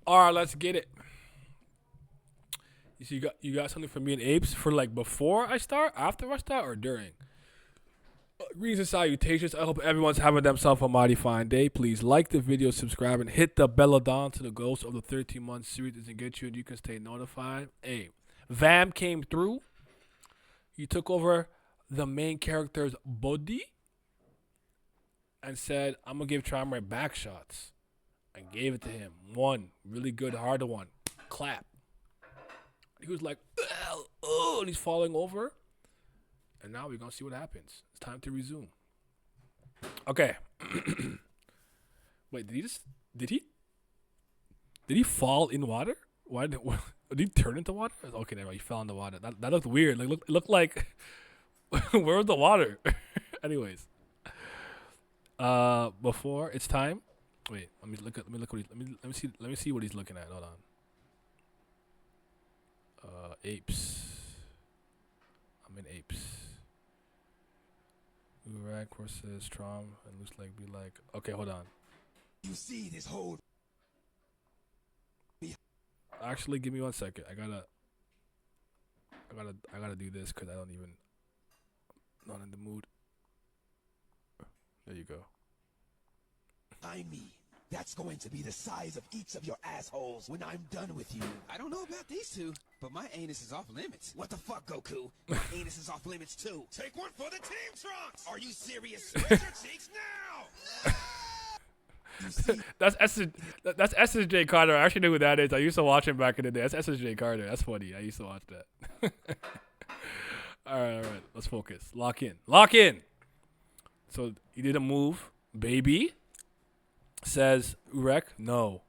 All right, let's get it. You got something for me and Apes for like before I start, after I start, or during? Greetings and salutations. I hope everyone's having themselves a mighty fine day. Please like the video, subscribe, and hit the bell down to the goals of the 13-month series to get you and you can stay notified. Hey, Vam came through. He took over the main character's body and said, I'm going to give Tramway back shots. I gave it to him. One. Really good, hard one. Clap. He was like, oh, and he's falling over. And now we're going to see what happens. It's time to resume. Okay. Wait, did he fall in water? Did he turn into water? Okay, never mind. He fell in the water. That looked weird. Like, it looked like, where was the water? Anyways. Before it's time. Wait, let me look what let me see what he's looking at. Hold on. Apes. I'm in apes. Urek versus Trom and Luslec be like, okay, hold on. You see this whole. Actually, give me 1 second. I gotta do this because not in the mood. There you go. Me. That's going to be the size of each of your assholes when I'm done with you. I don't know about these two, but my anus is off limits. What the fuck, Goku? My anus is off limits too. Take one for the team, Trunks! Are you serious? Spread your cheeks now! You see? That's SSJ Carter. I actually know who that is. I used to watch him back in the day. That's SSJ Carter. That's funny. I used to watch that. All right. Let's focus. Lock in. So he didn't move. Baby says, Urek, no.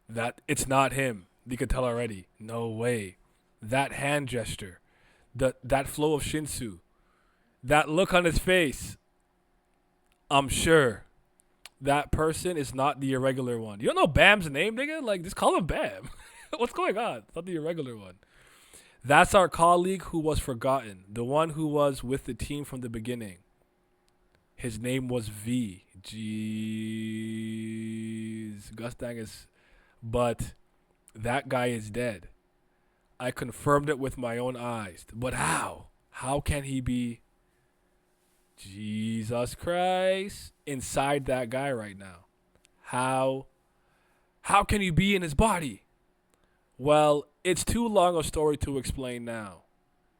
That it's not him. You can tell already. No way. That hand gesture. That flow of Shinsu. That look on his face. I'm sure that person is not the irregular one. You don't know Bam's name, nigga? Like, just call him Bam. What's going on? It's not the irregular one. That's our colleague who was forgotten. The one who was with the team from the beginning. His name was V. Jeez. Gustang is... But that guy is dead. I confirmed it with my own eyes. But how? How can he be... Jesus Christ. Inside that guy right now. How can he be in his body? Well, it's too long a story to explain now.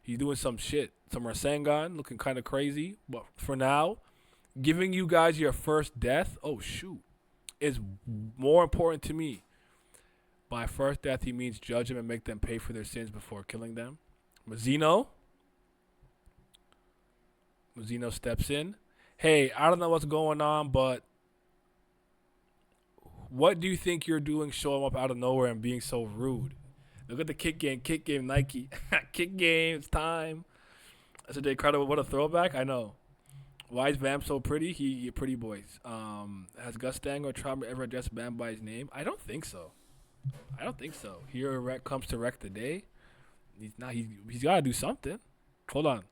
He's doing some shit. Some Rasengan, looking kind of crazy. But for now... Giving you guys your first death, is more important to me. By first death, he means judge them and make them pay for their sins before killing them. Mazino steps in. Hey, I don't know what's going on, but what do you think you're doing showing up out of nowhere and being so rude? Look at the kick game, Nike. Kick game, it's time. That's a day credit. What a throwback, I know. Why is Bam so pretty? He pretty boys. Has Gustang or Trauma ever addressed Bam by his name? I don't think so. Here Urek comes to wreck the day. He's got to do something. Hold on.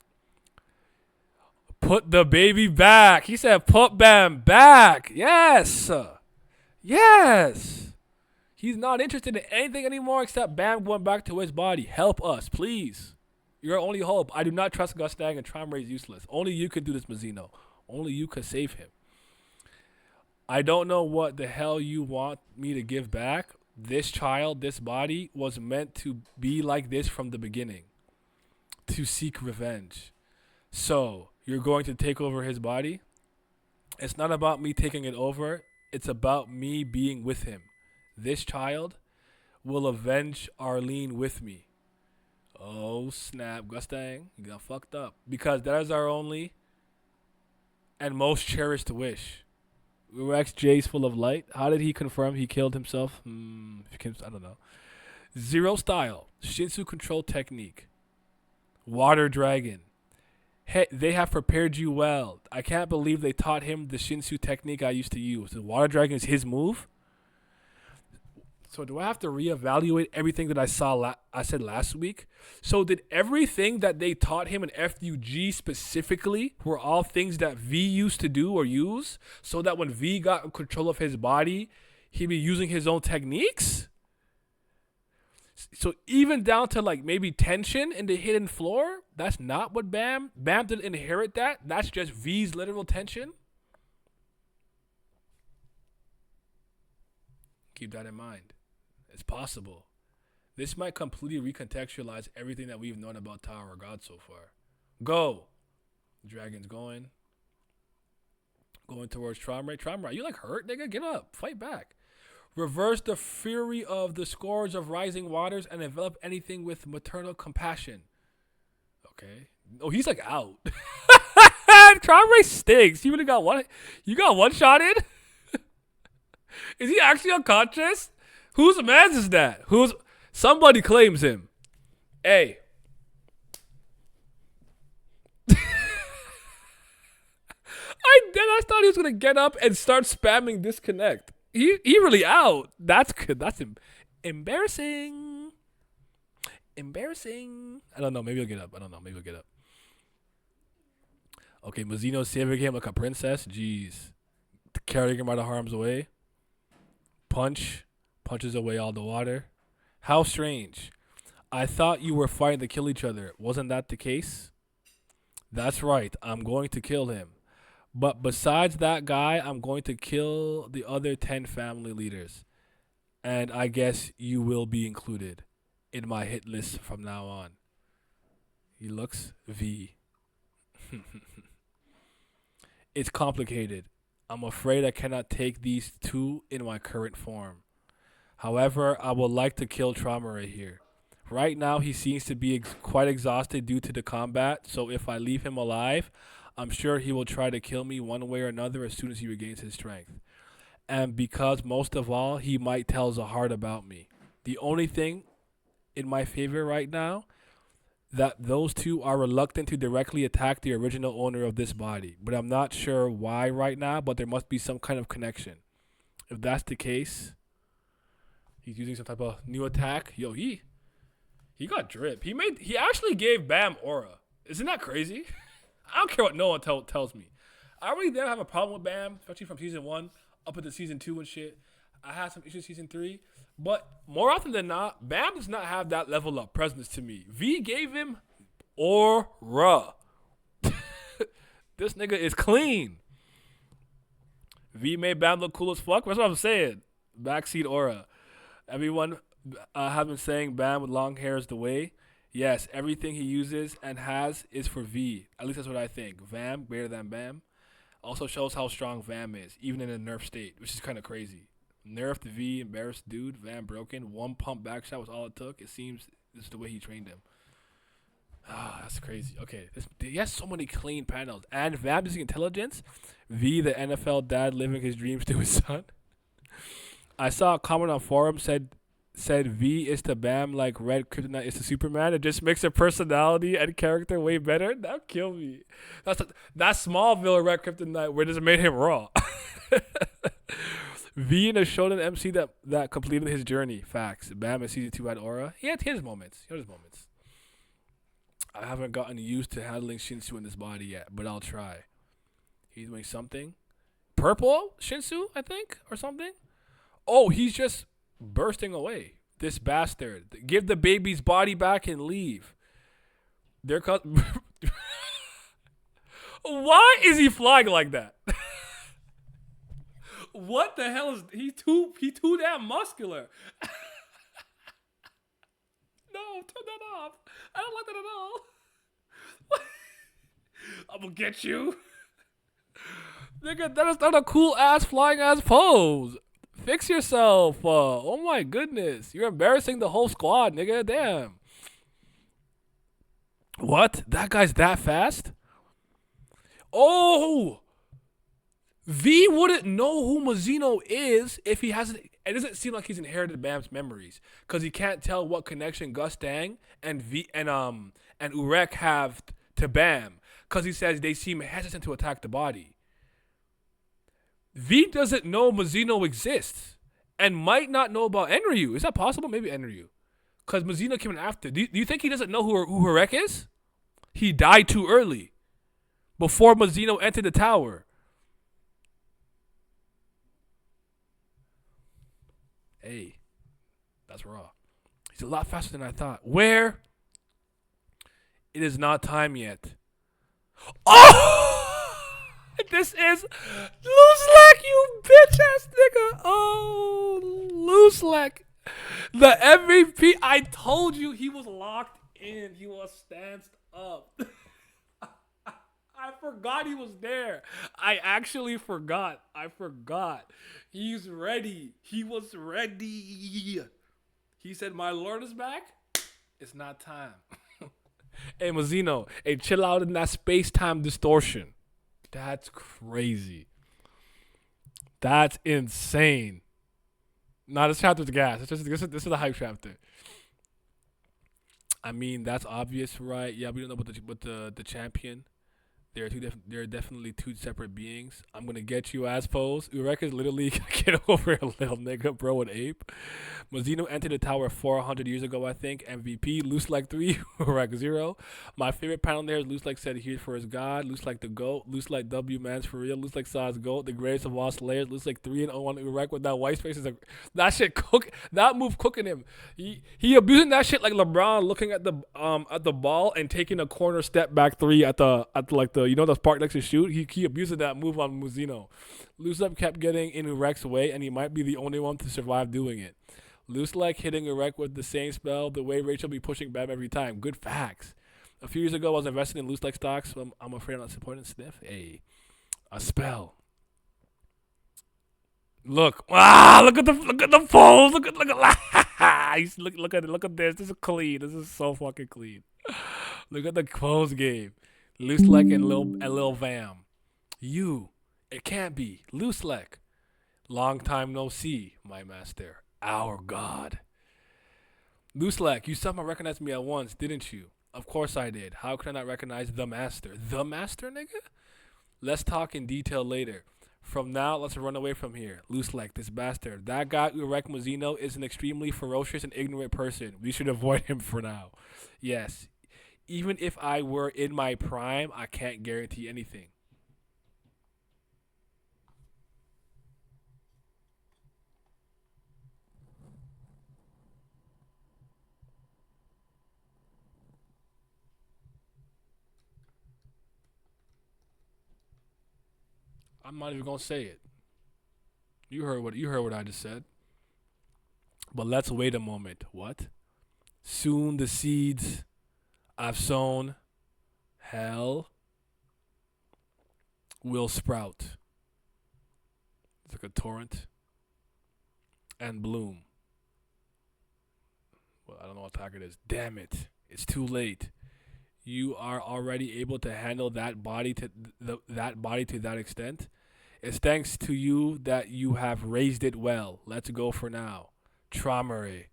Put the baby back. He said put Bam back. Yes. He's not interested in anything anymore except Bam going back to his body. Help us, please. Your only hope. I do not trust Gustang and Tramray is useless. Only you could do this, Mazino. Only you could save him. I don't know what the hell you want me to give back. This child, this body, was meant to be like this from the beginning. To seek revenge. So, you're going to take over his body? It's not about me taking it over. It's about me being with him. This child will avenge Arlene with me. Oh, snap. Gustang, you got fucked up. Because that is our only and most cherished wish. Urek's J's full of light. How did he confirm he killed himself? I don't know. Zero style. Shinsu control technique. Water dragon. Hey, they have prepared you well. I can't believe they taught him the Shinsu technique I used to use. The water dragon is his move? So do I have to reevaluate everything that I said last week? So did everything that they taught him in FUG specifically were all things that V used to do or use? So that when V got in control of his body, he'd be using his own techniques? So even down to like maybe tension in the hidden floor, that's not what Bam didn't inherit that. That's just V's literal tension. Keep that in mind. It's possible. This might completely recontextualize everything that we've known about Tower of God so far. Go. Dragon's going. Going towards Traumray. Traumray, you like hurt, nigga? Get up. Fight back. Reverse the fury of the scourge of rising waters and envelop anything with maternal compassion. Okay. Oh, he's like out. Traumray stinks. You really got one. You got one shot in? Is he actually unconscious? Whose man is that? Somebody claims him. Hey. I thought he was gonna get up and start spamming disconnect. He really out. That's good. That's embarrassing. Embarrassing. I don't know. Maybe he'll get up. Okay, Mazino saving him like a princess. Jeez. Carrying him out of harm's way. Punches away all the water. How strange. I thought you were fighting to kill each other. Wasn't that the case? That's right. I'm going to kill him. But besides that guy, I'm going to kill the other 10 family leaders. And I guess you will be included in my hit list from now on. He looks V. It's complicated. I'm afraid I cannot take these two in my current form. However, I would like to kill Traumare here. Right now, he seems to be quite exhausted due to the combat, so if I leave him alive, I'm sure he will try to kill me one way or another as soon as he regains his strength. And because most of all, he might tell Zahard about me. The only thing in my favor right now, that those two are reluctant to directly attack the original owner of this body. But I'm not sure why right now, but there must be some kind of connection. If that's the case, he's using some type of new attack. Yo, he got drip. He actually gave Bam aura. Isn't that crazy? I don't care what no one tells me. I really didn't have a problem with Bam, especially from season 1 up into season 2 and shit. I had some issues season 3. But more often than not, Bam does not have that level of presence to me. V gave him aura. This nigga is clean. V made Bam look cool as fuck. That's what I'm saying. Backseat aura. Everyone have been saying Bam with long hair is the way. Yes, everything he uses and has is for V. At least that's what I think. Vam, greater than Bam. Also shows how strong Vam is, even in a nerf state, which is kind of crazy. Nerfed V, embarrassed dude, Vam broken. One pump back shot was all it took. It seems this is the way he trained him. Ah, that's crazy. Okay, he has so many clean panels. And Vam using intelligence. V, the NFL dad living his dreams to his son. I saw a comment on forum said V is to Bam like Red Kryptonite is to Superman. It just makes her personality and character way better. That'll kill me. That's Smallville Red Kryptonite where it just made him raw. V in a Shonen MC that completed his journey. Facts. Bam in season 2 had aura. He had his moments. I haven't gotten used to handling Shinsu in this body yet, but I'll try. He's doing something. Purple Shinsu, I think, or something. Oh, he's just bursting away. This bastard. Give the baby's body back and leave. Why is he flying like that? What the hell is he too damn muscular. No, turn that off. I don't like that at all. I'm gonna get you. Nigga, that is not a cool ass flying ass pose. Fix yourself. Oh my goodness. You're embarrassing the whole squad, nigga. Damn. What? That guy's that fast? Oh! V wouldn't know who Mazino is if he hasn't. It doesn't seem like he's inherited Bam's memories because he can't tell what connection Gus Dang and Urek have to Bam because he says they seem hesitant to attack the body. V doesn't know Mazino exists and might not know about Enryu. Is that possible? Maybe Enryu. Because Mazino came in after. Do you think he doesn't know who Urek is? He died too early. Before Mazino entered the tower. Hey, that's raw. He's a lot faster than I thought. Where? It is not time yet. Oh! This is Luslec, you bitch ass nigga. Oh, Luslec. The MVP. I told you he was locked in. He was stanced up. I forgot he was there. I actually forgot. He's ready. He was ready. He said, my Lord is back. It's not time. Hey, Mazino, hey, chill out in that space-time distortion. That's crazy. That's insane. Nah, this chapter's gas. This is a hype chapter. I mean, that's obvious, right? Yeah, we don't know about the champion. There are definitely two separate beings. I'm gonna get you as pose. Urek is literally gonna get over a little nigga, bro, an ape. Mazino entered the tower 400 years ago, I think. MVP, Luslec 3, Urek 0. My favorite panel there is Luslec said he's for his god. Luslec the GOAT. Luslec W, man's for real. Luslec Saw's GOAT, the greatest of all slayers. Luslec 3 and 0 on Urek with that white space. That shit cook. That move cooking him. He abusing that shit like LeBron looking at the ball and taking a corner step back 3 at the you know the park next to shoot. He abused that move on Mazino. Luslec kept getting in Urek's way, and he might be the only one to survive doing it. Luslec hitting Urek with the same spell, the way Rachel be pushing Bam every time. Good facts. A few years ago, I was investing in Luslec stocks. So I'm afraid I'm not supporting Sniff. A spell. Look at the pose. Look at this. This is clean. This is so fucking clean. Look at the pose game. Luslec and Lil Vam. It can't be. Luslec. Long time no see, my master. Our God. Luslec, you somehow recognized me at once, didn't you? Of course I did. How could I not recognize the master? The master, nigga? Let's talk in detail later. From now, let's run away from here. Luslec, this bastard. That guy, Urek Mazino, is an extremely ferocious and ignorant person. We should avoid him for now. Yes. Even if I were in my prime, I can't guarantee anything. I'm not even gonna say it. You heard what I just said. But let's wait a moment. What? Soon the seeds I've sown, hell, will sprout. It's like a torrent. And bloom. Well, I don't know what time it is. Damn it. It's too late. You are already able to handle that body to that extent. It's thanks to you that you have raised it well. Let's go for now. Traumere.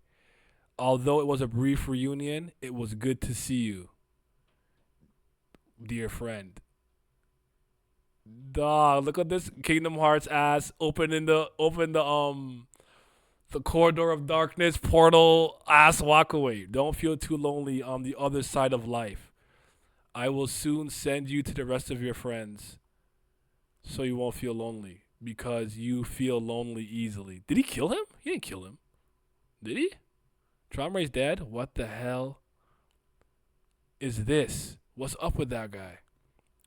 Although it was a brief reunion, it was good to see you, dear friend. Dog, look at this Kingdom Hearts ass open the corridor of darkness portal ass walkaway. Don't feel too lonely on the other side of life. I will soon send you to the rest of your friends so you won't feel lonely because you feel lonely easily. Did he kill him? He didn't kill him. Did he? Traumere's dead? What the hell is this? What's up with that guy?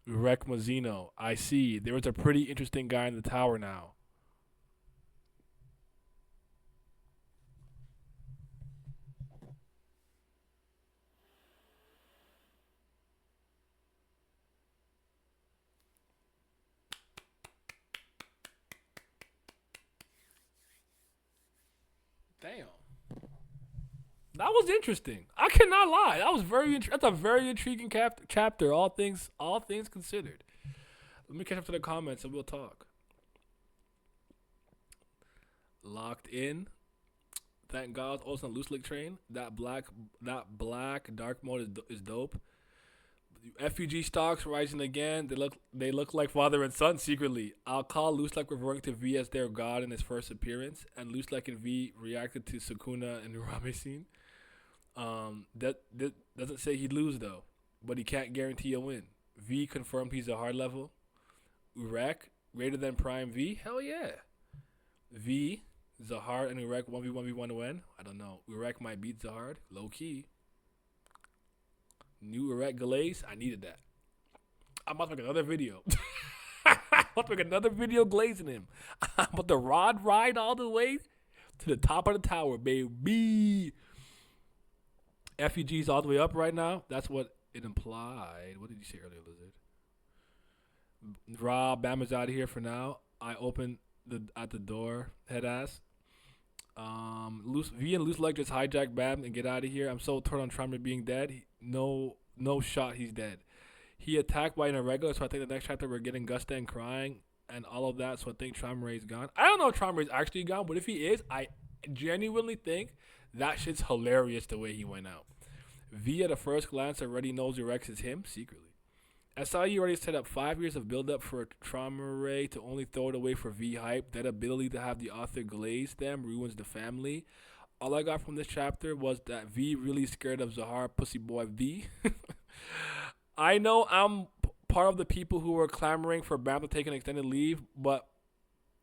Urek Mazino. I see. There was a pretty interesting guy in the tower now. Damn. That was interesting. I cannot lie. That was that's a very intriguing chapter. All things considered. Let me catch up to the comments and we'll talk. Locked in. Thank God. Also on Luslec train. That black dark mode is dope. FUG stocks rising again. They look like father and son secretly. I'll call Luslec referring to V as their god in his first appearance, and Luslec and V reacted to Sukuna and Urame scene. That doesn't say he'd lose though, but he can't guarantee a win. V confirmed he's a hard level. Urek greater than Prime V. Hell yeah. V Zahard and Urek 1v1v1 to win. I don't know. Urek might beat Zahard. Low key. New Urek glaze. I needed that. I'm about to make another video. I'm about to make another video glazing him. I'm about to rod ride all the way to the top of the tower, baby. FUG's all the way up right now. That's what it implied. What did you say earlier, Lizard? Rob, Bam is out of here for now. I open at the door, head ass. V and Luslec just hijack Bam and get out of here. I'm so torn on Trauma being dead. No shot, he's dead. He attacked by an irregular, so I think the next chapter we're getting Gustan crying and all of that. So I think Traumray's gone. I don't know if Traumray's actually gone, but if he is, I genuinely think that shit's hilarious the way he went out. V at a first glance already knows Urek is him secretly. SIU already set up 5 years of build up for Traumray to only throw it away for V hype. That ability to have the author glaze them ruins the family. All I got from this chapter was that V really scared of Zahar pussy boy V. I know I'm part of the people who were clamoring for Bam to take an extended leave, but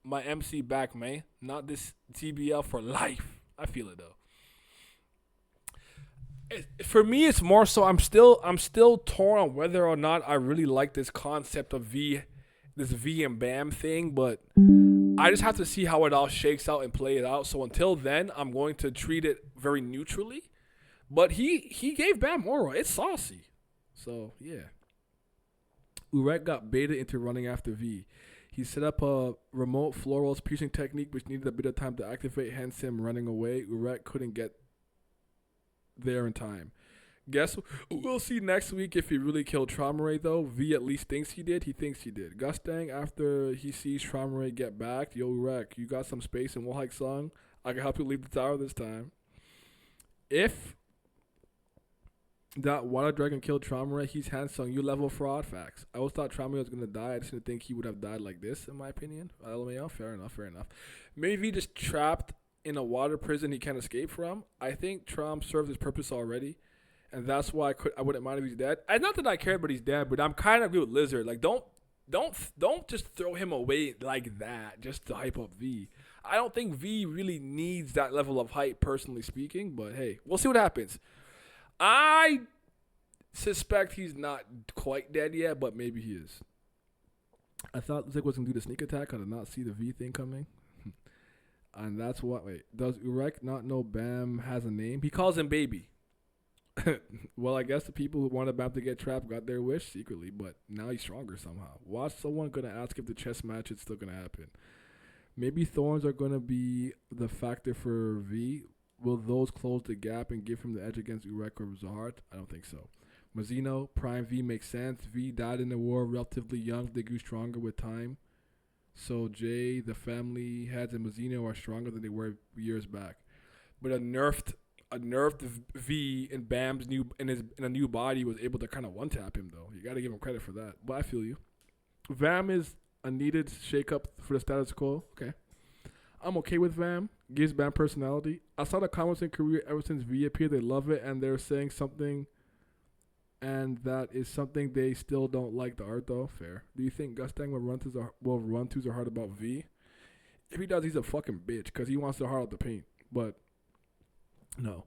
my MC back, man. Not this TBL for life. I feel it though. For me, it's more so I'm still torn on whether or not I really like this concept of this V and Bam thing, but I just have to see how it all shakes out and play it out. So until then, I'm going to treat it very neutrally. But he gave Bam aura. It's saucy. So yeah. Urek got baited into running after V. He set up a remote florals piercing technique which needed a bit of time to activate, hence him running away. Urek couldn't get there in time. Guess we'll see next week if he really killed Traumray though. V at least thinks he did. He thinks he did. Gustang, after he sees Traumray get back, yo Urek, you got some space in Wolhike Song? I can help you leave the tower this time. If that Water Dragon killed Traumray, he's handsome. You level fraud facts. I always thought Traumray was gonna die. I just didn't think he would have died like this, in my opinion. LMAO, fair enough. Maybe he just trapped in a water prison he can't escape from. I think Traum served his purpose already, and that's why I wouldn't mind if he's dead. And not that I care, but he's dead. But I'm kind of agree with Lizard. Like, don't just throw him away like that just to hype up V. I don't think V really needs that level of hype, personally speaking. But hey, we'll see what happens. I suspect he's not quite dead yet, but maybe he is. I thought Zik was gonna do the sneak attack. I did not see the V thing coming. And that's what. Wait, does Urek not know Bam has a name? He calls him Baby. Well, I guess the people who wanted Bam to get trapped got their wish secretly, but now he's stronger somehow. Watch someone gonna ask if the chess match is still gonna happen. Maybe thorns are gonna be the factor for V. Will those close the gap and give him the edge against Urek or Zahard? I don't think so. Mazino, Prime V makes sense. V died in the war relatively young. They grew stronger with time. So Jay, the family heads, and Mazino are stronger than they were years back. But a nerfed V in Bam's in a new body was able to kind of one tap him though. You got to give him credit for that. But I feel you. Vam is a needed shakeup for the status quo. Okay, I'm okay with Vam. Gives Bam personality. I saw the comments in Korea ever since V appeared. They love it and they're saying something. And that is something they still don't like the art though. Fair. Do you think Gustang will run to Zahard about V? If he does, he's a fucking bitch because he wants Zahard out the paint. But no.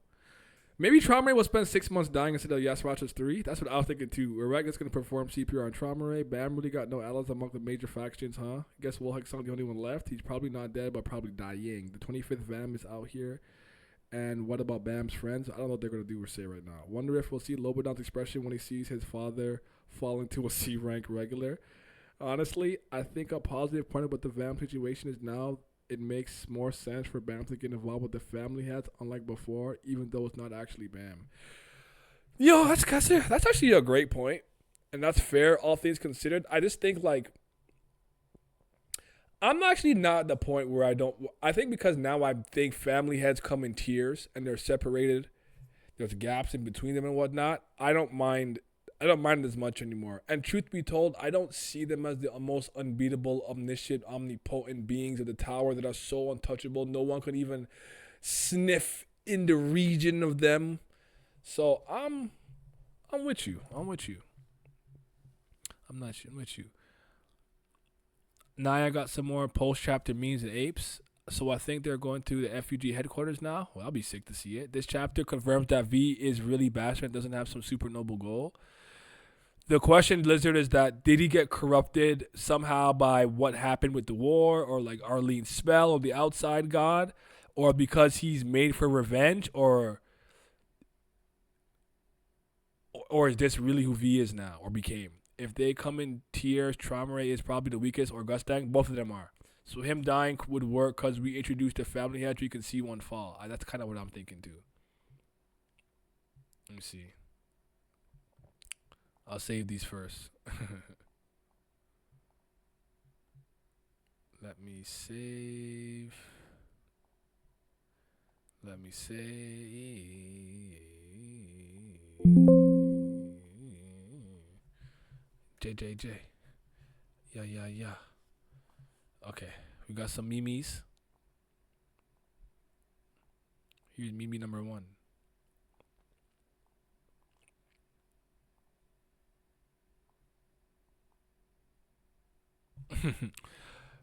Maybe Traumray will spend 6 months dying instead of Yasrach's 3. That's what I was thinking too. Urek is going to perform CPR on Traumray. Bam really got no allies among the major factions, huh? Guess Wolhike Song the only one left. He's probably not dead, but probably dying. The 25th Vam is out here. And what about Bam's friends? I don't know what they're going to do or say right now. Wonder if we'll see Lobodon's expression when he sees his father fall into a C-rank regular. Honestly, I think a positive point about the Vam situation is now it makes more sense for Bam to get involved with the family heads, unlike before, even though it's not actually Bam. Yo, that's actually a great point. And that's fair, all things considered. I just think, like, I'm actually not at the point where I think because now I think family heads come in tiers and they're separated. There's gaps in between them and whatnot. I don't mind it as much anymore. And truth be told, I don't see them as the most unbeatable, omniscient, omnipotent beings of the tower that are so untouchable. No one could even sniff in the region of them. So I'm with you. I'm with you. I'm not shitting with you. Naya got some more post-chapter memes and apes. So I think they're going to the FUG headquarters now. Well, I'll be sick to see it. This chapter confirms that V is really bastard and doesn't have some super noble goal. The question, Lizard, is that did he get corrupted somehow by what happened with the war, or like Arlene's spell, or the outside god, or because he's made for revenge, or is this really who V is now or became? If they come in tiers, Traumare is probably the weakest, or Gustang. Both of them are. So him dying would work because we introduced the family head. You can see one fall. That's kind of what I'm thinking too. Let me see. I'll save these first. Let me save. Let me save. JJJ. Yeah. Okay, we got some memes. Here's meme number 1.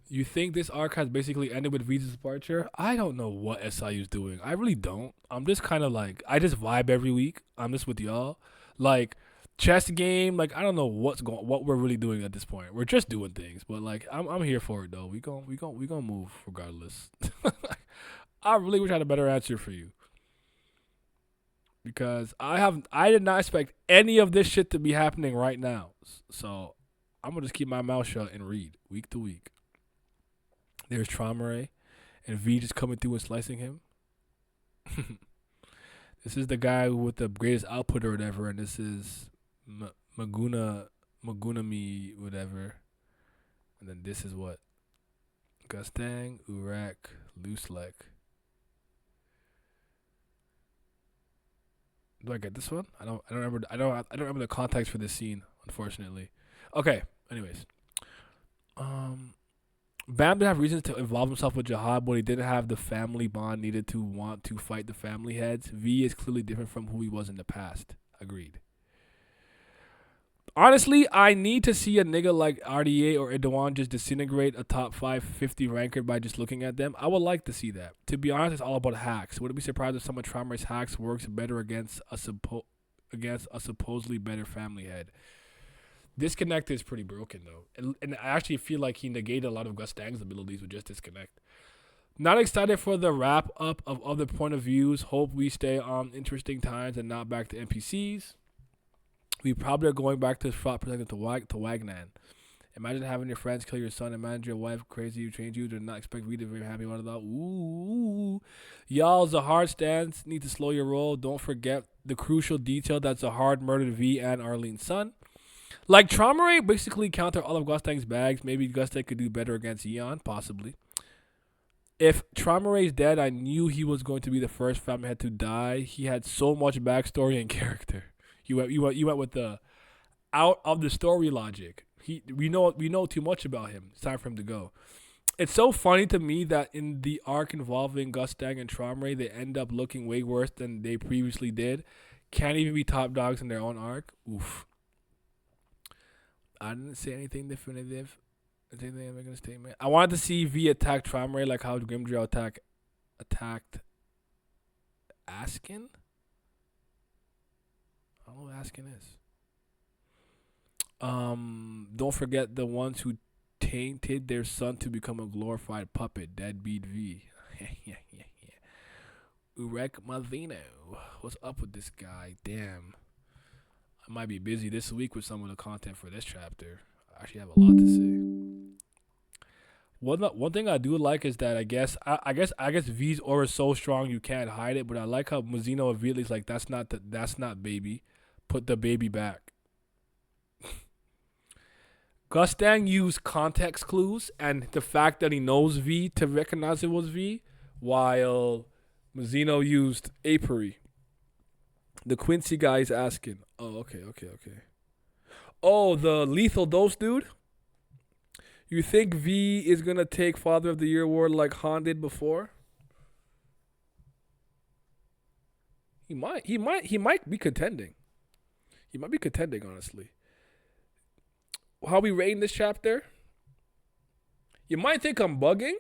You think this arc has basically ended with V's departure? I don't know what SIU's doing. I really don't. I'm just kind of like, I just vibe every week. I'm just with y'all. Like, chess game, like I don't know what we're really doing at this point. We're just doing things, but like I'm here for it though. We gon' move regardless. I really wish I had a better answer for you, because I did not expect any of this shit to be happening right now. So I'm gonna just keep my mouth shut and read week to week. There's Traumare and V just coming through and slicing him. This is the guy with the greatest output or whatever, and this is Magunami, whatever. And then this is what? Gustang, Urek, Luslec. Do I get this one? I don't remember the context for this scene, unfortunately. Okay, anyways. Bam didn't have reasons to involve himself with Zahard, but he didn't have the family bond needed to want to fight the family heads. V is clearly different from who he was in the past. Agreed. Honestly, I need to see a nigga like RDA or Edoan just disintegrate a top 550 ranker by just looking at them. I would like to see that. To be honest, it's all about hacks. Wouldn't be surprised if some of Traumare's hacks works better against a supposedly better family head. Disconnect is pretty broken though, and I actually feel like he negated a lot of Gustang's abilities with just disconnect. Not excited for the wrap up of other point of views. Hope we stay on interesting times and not back to NPCs. We probably are going back to fraud protected to Wagnan. Imagine having your friends kill your son. Imagine your wife crazy you change you. Do not expect me to be very happy about that. Ooh. Y'all, Zahard stands. Need to slow your roll. Don't forget the crucial detail that Zahard murdered V and Arlene's son. Like, Traumare basically counter all of Gustang's bags. Maybe Gustang could do better against Eon, possibly. If Traumare is dead, I knew he was going to be the first family head to die. He had so much backstory and character. You went with the out of the story logic. We know too much about him. It's time for him to go. It's so funny to me that in the arc involving Gustang and Traumare, they end up looking way worse than they previously did. Can't even be top dogs in their own arc. Oof. I didn't say anything definitive. I think I'm making a statement. I wanted to see V attack Traumare like how Grimdrill attacked Askin. I don't know what Askin is. Don't forget the ones who tainted their son to become a glorified puppet. Deadbeat V. Yeah. Urek Mazino. What's up with this guy? Damn. I might be busy this week with some of the content for this chapter. I actually have a lot to say. One thing I do like is that I guess V's aura is so strong you can't hide it. But I like how Mazino immediately is like, that's not baby. Put the baby back. Gustang used context clues and the fact that he knows V to recognize it was V, while Mazino used apiary. The Quincy guy is asking. Oh, okay. Oh, the lethal dose dude? You think V is going to take Father of the Year award like Han did before? He might be contending. He might be contending, honestly. How we rating this chapter? You might think I'm bugging,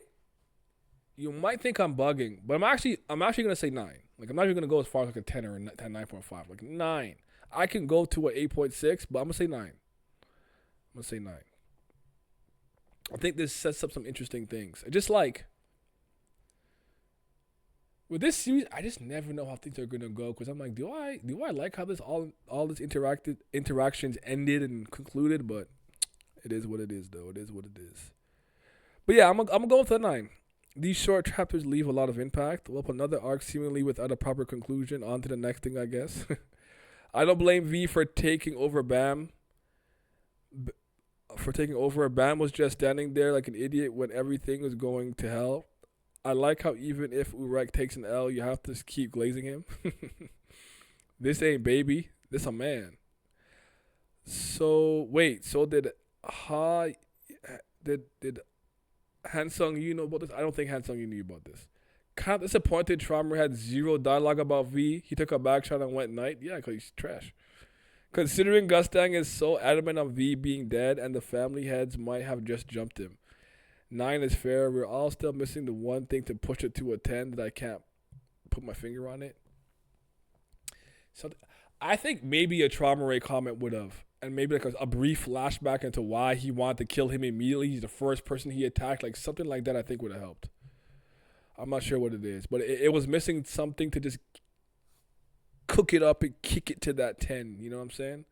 You might think I'm bugging, but I'm actually gonna say 9. Like I'm not even gonna go as far as like a 10 or a 9.5. Like 9. I can go to an 8.6, but I'm gonna say 9. I'm gonna say 9. I think this sets up some interesting things. Just like with this series, I just never know how things are gonna go because I'm like, do I like how this all this interactions ended and concluded? But it is what it is, though. It is what it is. But yeah, I'm gonna go with a 9. These short chapters leave a lot of impact. We'll up another arc seemingly without a proper conclusion. On to the next thing, I guess. I don't blame V for taking over Bam. Bam was just standing there like an idiot when everything was going to hell. I like how even if Urek takes an L, you have to keep glazing him. This ain't baby. This a man. So wait. So did Hansung you know about this? I don't think Hansung you knew about this. Kind of disappointed Traumer had zero dialogue about V. He took a back shot and went night. Yeah, because he's trash. Considering Gustang is so adamant on V being dead and the family heads might have just jumped him. 9 is fair. We're all still missing the one thing to push it to a 10 that I can't put my finger on it. So I think maybe a Trauma Ray comment would have. And maybe like a brief flashback into why he wanted to kill him immediately. He's the first person he attacked. Like something like that I think would have helped. I'm not sure what it is. But it was missing something to just cook it up and kick it to that 10. You know what I'm saying?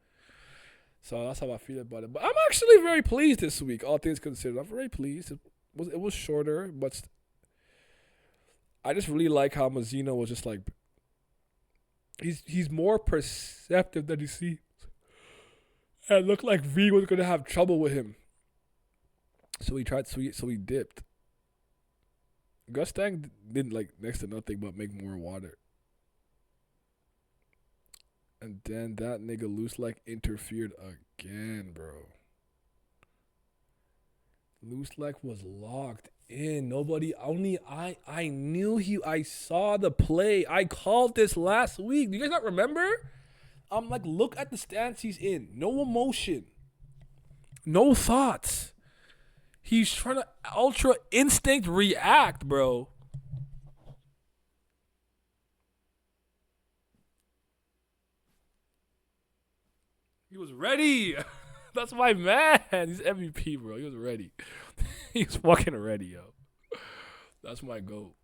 So that's how I feel about it. But I'm actually very pleased this week, all things considered. I'm very pleased. It was shorter, but I just really like how Mazino was just like he's more perceptive than he seems. And it looked like V was gonna have trouble with him. So he dipped. Gustang did like next to nothing but make more water. And then that nigga Luslec interfered again, bro. Luslec was locked in. I knew I saw the play. I called this last week. Do you guys not remember? I'm like, look at the stance he's in. No emotion. No thoughts. He's trying to ultra instinct react, bro. He was ready. That's my man. He's MVP, bro. He was ready. He's fucking ready, yo. That's my goal.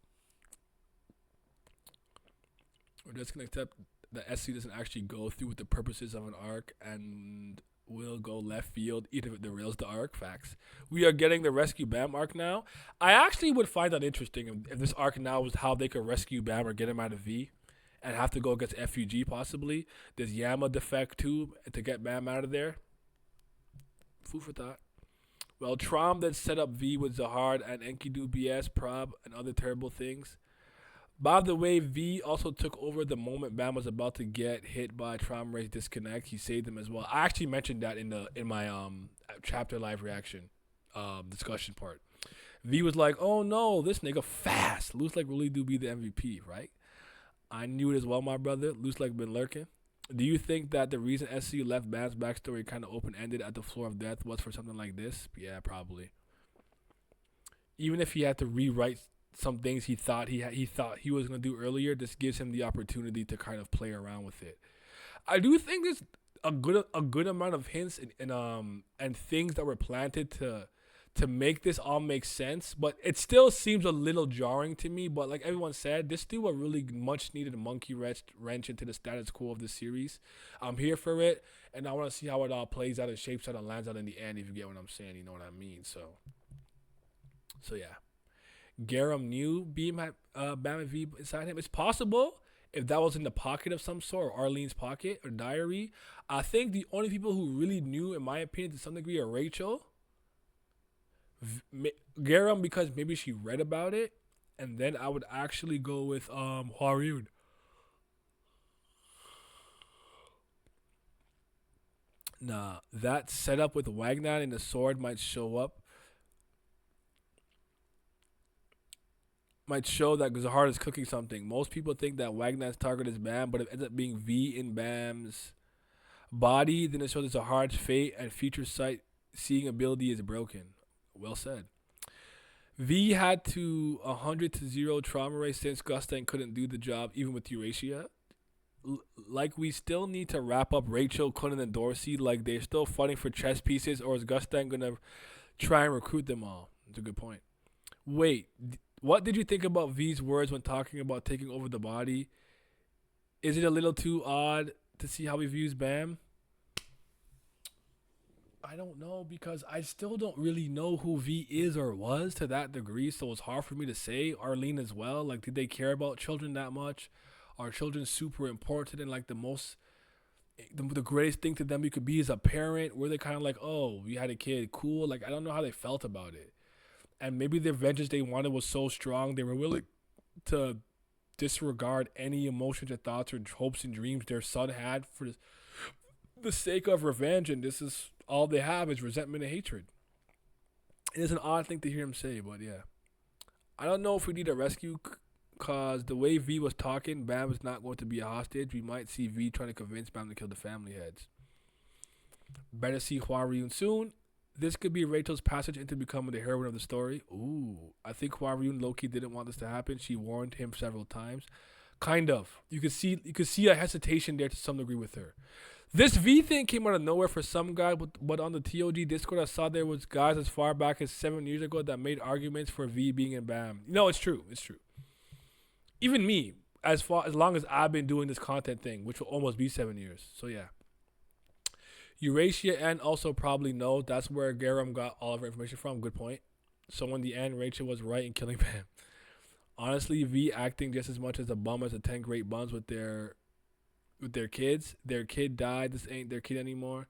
We're just gonna accept that SC doesn't actually go through with the purposes of an arc and will go left field, even if it derails the arc. Facts. We are getting the Rescue Bam arc now. I actually would find that interesting if this arc now was how they could rescue Bam or get him out of V. And have to go against FUG possibly. Does Yama defect too to get Bam out of there? Food for thought. Well, Trom then set up V with Zahard and Enkidu BS, Prob, and other terrible things. By the way, V also took over the moment Bam was about to get hit by Trom Ray's disconnect. He saved him as well. I actually mentioned that in my chapter live reaction discussion part. V was like, "Oh no, this nigga fast. Luslec really do be the MVP, right?" I knew it as well, my brother. Luslec been lurking. Do you think that the reason SC left Bam's backstory kind of open-ended at the floor of death was for something like this? Yeah, probably. Even if he had to rewrite some things he thought he was gonna do earlier, this gives him the opportunity to kind of play around with it. I do think there's a good amount of hints and things that were planted to make this all make sense, but it still seems a little jarring to me. But like everyone said, this still a really much needed monkey wrench into the status quo of the series. I'm here for it, and I want to see how it all plays out and shapes out and lands out in the end, if you get what I'm saying. You know what I mean? So yeah. Garam knew Beam had Bam and V inside him. It's possible if that was in the pocket of some sort, or Arlene's pocket or diary. I think the only people who really knew, in my opinion, to some degree, are Rachel. Garam, because maybe she read about it, and then I would actually go with Hwaryun. Nah, that setup with Wagner and the sword might show that Zahard is cooking something. Most people think that Wagner's target is Bam, but if it ends up being V in Bam's body, then it shows that Zahard's fate and future sight seeing ability is broken. Well said. V had to 100-0 trauma rate since Gustang couldn't do the job even with Eurasia. Like we still need to wrap up Rachel, Conan, and Dorsey. Like they're still fighting for chess pieces, or is Gustang gonna try and recruit them all? That's a good point. Wait, what did you think about V's words when talking about taking over the body? Is it a little too odd to see how he views Bam? I don't know because I still don't really know who V is or was to that degree, so it's hard for me to say. Arlene as well. Like, did they care about children that much? Are children super important and like the greatest thing to them you could be as a parent? Were they kind of like, oh, we had a kid, cool? Like, I don't know how they felt about it. And maybe the vengeance they wanted was so strong they were willing to disregard any emotions or thoughts or hopes and dreams their son had for the sake of revenge, and this is all they have is resentment and hatred. It is an odd thing to hear him say, but yeah. I don't know if we need a rescue because the way V was talking, Bam is not going to be a hostage. We might see V trying to convince Bam to kill the family heads. Better see Hua Ryun soon. This could be Rachel's passage into becoming the heroine of the story. Ooh, I think Hua Ryun low-key didn't want this to happen. She warned him several times. Kind of. You could see a hesitation there to some degree with her. This V thing came out of nowhere for some guy, but on the TOG Discord, I saw there was guys as far back as 7 years ago that made arguments for V being in BAM. No, it's true. It's true. Even me, as long as I've been doing this content thing, which will almost be 7 years. So yeah. Eurasia and also probably knows that's where Garam got all of her information from. Good point. So in the end, Rachel was right in killing Bam. Honestly, V acting just as much as a bum as the 10 great buns with their kids. Their kid died. This ain't their kid anymore.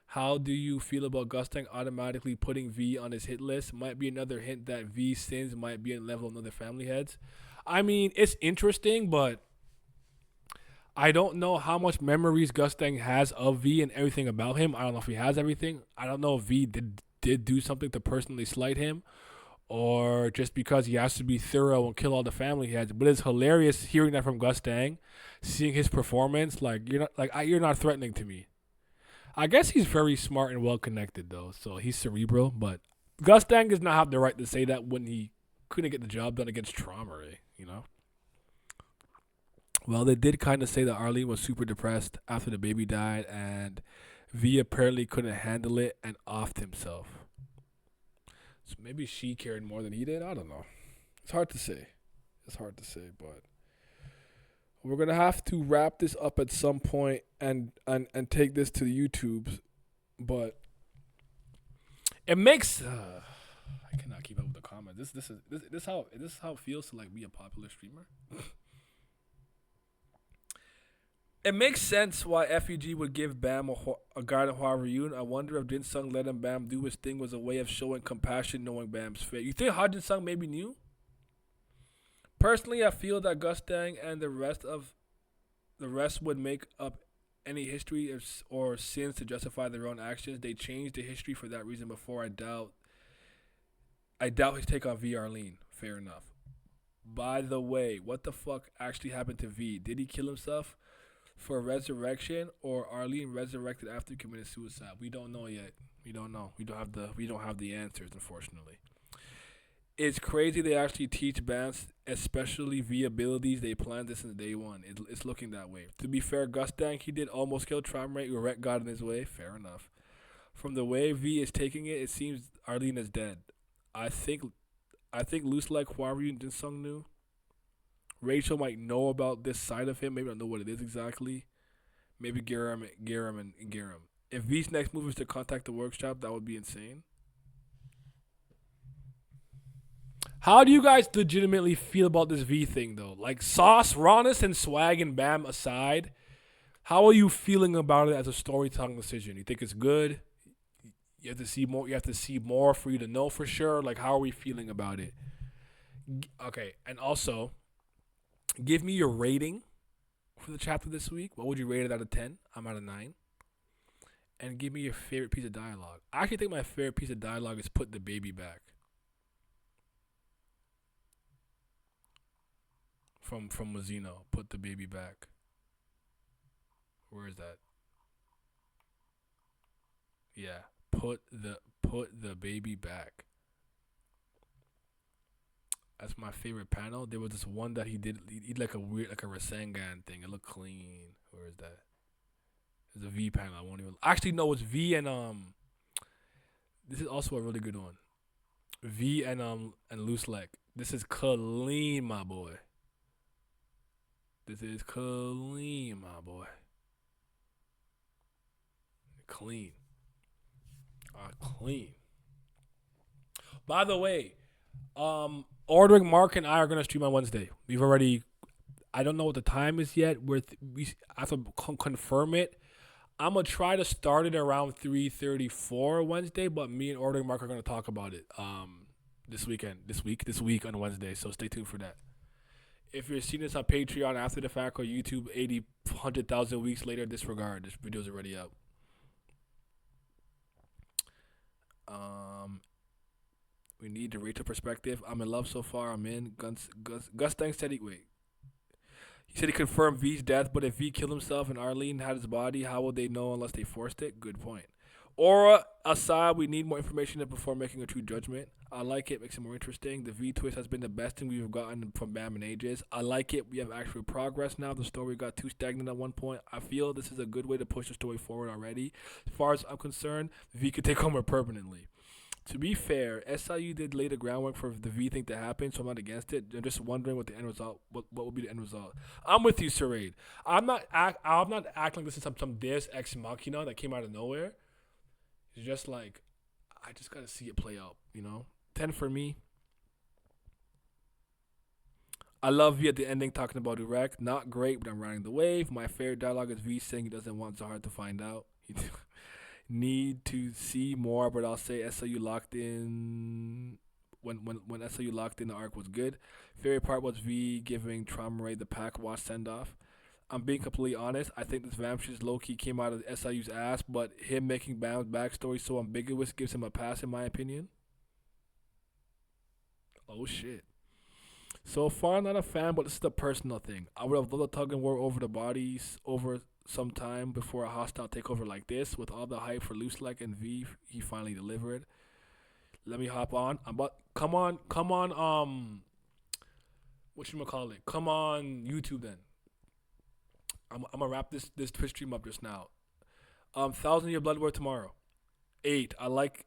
How do you feel about Gustang automatically putting V on his hit list? Might be another hint that V's sins might be in level of other family heads. I mean, it's interesting, but I don't know how much memories Gustang has of V and everything about him. I don't know if he has everything. I don't know if V did do something to personally slight him, or just because he has to be thorough and kill all the family heads. But it's hilarious hearing that from Gustang, seeing his performance. Like you're not threatening to me. I guess he's very smart and well connected though, so he's cerebral. But Gustang does not have the right to say that when he couldn't get the job done against Trauma, you know. Well, they did kind of say that Arlene was super depressed after the baby died, and V apparently couldn't handle it and offed himself. So maybe she cared more than he did. I don't know. It's hard to say. But we're gonna have to wrap this up at some point and take this to the YouTubes. But it makes I cannot keep up with the comments. This is how it feels to like be a popular streamer. It makes sense why FEG would give Bam a guard of Hua Ryun. I wonder if Jin Sung letting Bam do his thing was a way of showing compassion, knowing Bam's fate. You think Jin Sung maybe knew? Personally, I feel that Gustang and the rest would make up any history or sins to justify their own actions. They changed the history for that reason before. I doubt his take on V Arlene. Fair enough. By the way, what the fuck actually happened to V? Did he kill himself for resurrection, or Arlene resurrected after he committed suicide? We don't know yet. We don't know. We don't have the answers, unfortunately. It's crazy they actually teach bands, especially V abilities. They planned this since day one. It's looking that way. To be fair, Gustang, he did almost kill Trimrate. Urek got in his way. Fair enough. From the way V is taking it, it seems Arlene is dead. I think Luslec, Hua Ryun, and Jin Sung knew. Rachel might know about this side of him. Maybe I don't know what it is exactly. Maybe Garam. If V's next move is to contact the workshop, that would be insane. How do you guys legitimately feel about this V thing, though? Like, sauce, rawness, and swag and Bam aside, how are you feeling about it as a storytelling decision? You think it's good? You have to see more. You have to see more for you to know for sure. Like, how are we feeling about it? Okay, and also, give me your rating for the chapter this week. What would you rate it out of 10? I'm at a 9. And give me your favorite piece of dialogue. I actually think my favorite piece of dialogue is put the baby back. From Mazino, put the baby back. Where is that? Yeah, put the baby back. as my favorite panel. There was this one that he did like a weird, like a Rasengan thing. It looked clean. Where is that? It's a V panel. I won't even. Actually, no, it's V and This is also a really good one. V and Luslec. This is clean, my boy. This is clean, my boy. Clean. Clean. By the way, ordering Mark and I are gonna stream on Wednesday. We've already. I don't know what the time is yet. We have to confirm it. I'm gonna try to start it around 3:34 Wednesday, but me and ordering Mark are gonna talk about it this week on Wednesday. So stay tuned for that. If you're seeing this on Patreon after the fact or YouTube 100,000 weeks later, disregard. This video's already out. We need the Rachel perspective. I'm in love so far. I'm in. Gus Dang said he said he confirmed V's death, but if V killed himself and Arlene had his body, how would they know unless they forced it? Good point. Aura aside, we need more information before making a true judgment. I like it. Makes it more interesting. The V twist has been the best thing we've gotten from Bam in ages. I like it. We have actual progress now. The story got too stagnant at one point. I feel this is a good way to push the story forward already. As far as I'm concerned, V could take over permanently. To be fair, SIU did lay the groundwork for the V thing to happen, so I'm not against it. I'm just wondering what the end result, what will be the end result. I'm with you, Sarade. I'm not acting like this is some Deus Ex Machina that came out of nowhere. It's just like, I just gotta see it play out, 10 for me. I love V at the ending talking about Urek. Not great, but I'm riding the wave. My favorite dialogue is V saying he doesn't want Zahard to find out. Need to see more, but I'll say SLU locked in. When SLU locked in, the arc was good. Favorite part was V giving Traumare the pack watch send off. I'm being completely honest. I think this Vamsh's low key came out of SIU's ass, but him making Bam's backstory so ambiguous gives him a pass, in my opinion. Oh shit. So far, not a fan, but this is a personal thing. I would have loved a tug and war over the bodies over some time before a hostile takeover like this. With all the hype for Luslec and V, he finally delivered. Let me hop on. Come on, whatchamacallit? Come on YouTube then. I'm gonna wrap this Twitch stream up just now. 1,000-year blood war tomorrow. 8. I like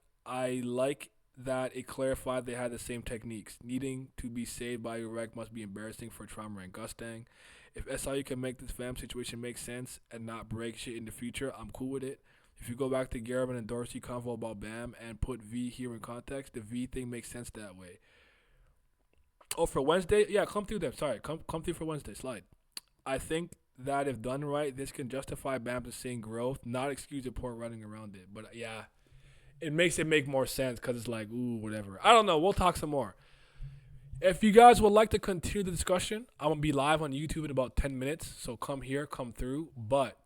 that it clarified they had the same techniques. Needing to be saved by Urek must be embarrassing for Trauma and Gustang. If SIU can make this fam situation make sense and not break shit in the future, I'm cool with it. If you go back to Garvin and Dorsey convo about Bam and put V here in context, the V thing makes sense that way. Oh, for Wednesday? Yeah, come through there. Sorry, come through for Wednesday. Slide. I think that if done right, this can justify Bam's seeing growth, not excuse the poor running around it. But yeah, it makes it make more sense because it's like, ooh, whatever. I don't know. We'll talk some more. If you guys would like to continue the discussion, I'm going to be live on YouTube in about 10 minutes. So come here, come through. But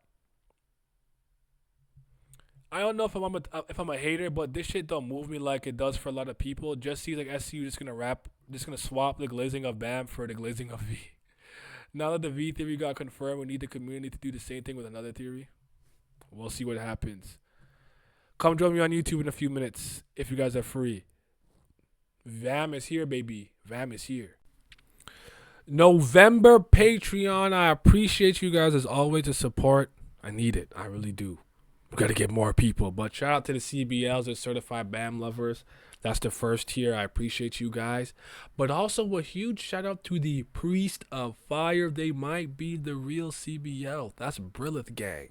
I don't know if I'm a hater, but this shit don't move me like it does for a lot of people. Just see like SCU just gonna swap the glazing of Bam for the glazing of V. Now that the V theory got confirmed, we need the community to do the same thing with another theory. We'll see what happens. Come join me on YouTube in a few minutes if you guys are free. Vam is here, baby. Vam is here. November Patreon. I appreciate you guys as always the support. I need it. I really do. We got to get more people. But shout out to the CBLs, the certified BAM lovers. That's the first tier. I appreciate you guys. But also a huge shout out to the Priest of Fire. They might be the real CBL. That's Brillith Gang.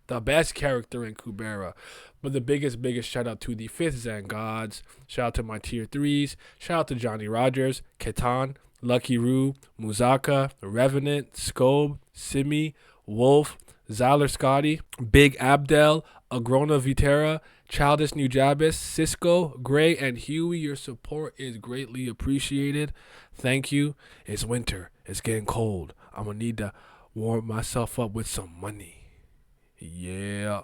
The best character in Kubera. But the biggest shout out to the 5th Zen Gods. Shout out to my tier 3s. Shout out to Johnny Rogers, Ketan, Lucky Roo, Muzaka, Revenant, Scobe, Simi, Wolf, Zyler Scotty, Big Abdel, Agrona Vitera, Childish Nujabis, Cisco, Gray, and Huey. Your support is greatly appreciated. Thank you. It's winter. It's getting cold. I'm going to need to warm myself up with some money. Yeah.